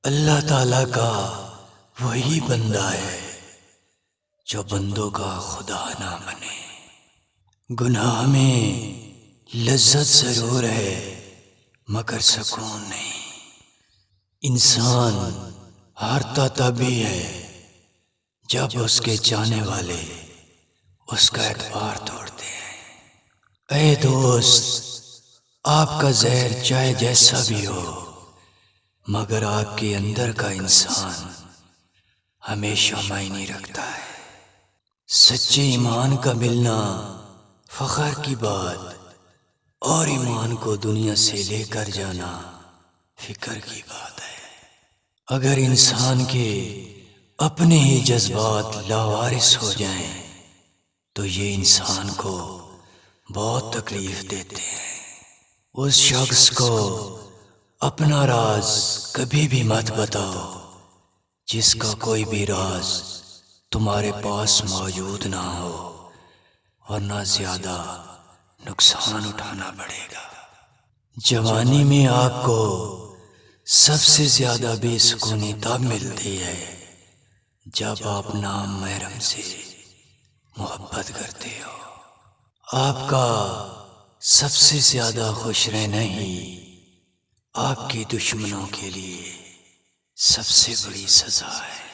اللہ تعالیٰ کا وہی بندہ ہے جو بندوں کا خدا نہ بنے۔ گناہ میں لذت ضرور ہے مگر سکون نہیں۔ انسان ہارتا تبھی ہے جب اس کے چاہنے والے اس کا اعتبار توڑتے ہیں۔ اے دوست، آپ کا زہر چاہے جیسا بھی ہو مگر آپ کے اندر کا انسان ہمیشہ معنی رکھتا ہے۔ سچے ایمان کا ملنا فخر کی بات، اور ایمان کو دنیا سے لے کر جانا فکر کی بات ہے۔ اگر انسان کے اپنے ہی جذبات لاوارث ہو جائیں تو یہ انسان کو بہت تکلیف دیتے ہیں۔ اس شخص کو اپنا راز کبھی بھی مت بتاؤ جس کا کوئی بھی راز تمہارے پاس موجود نہ ہو، ورنہ زیادہ نقصان اٹھانا پڑے گا۔ جوانی میں آپ کو سب سے زیادہ بے سکونی تب ملتی ہے جب آپ نام محرم سے محبت کرتے ہو۔ آپ کا سب سے زیادہ خوش رہنا ہی آپ کے دشمنوں کے لیے سب سے بڑی سزا ہے۔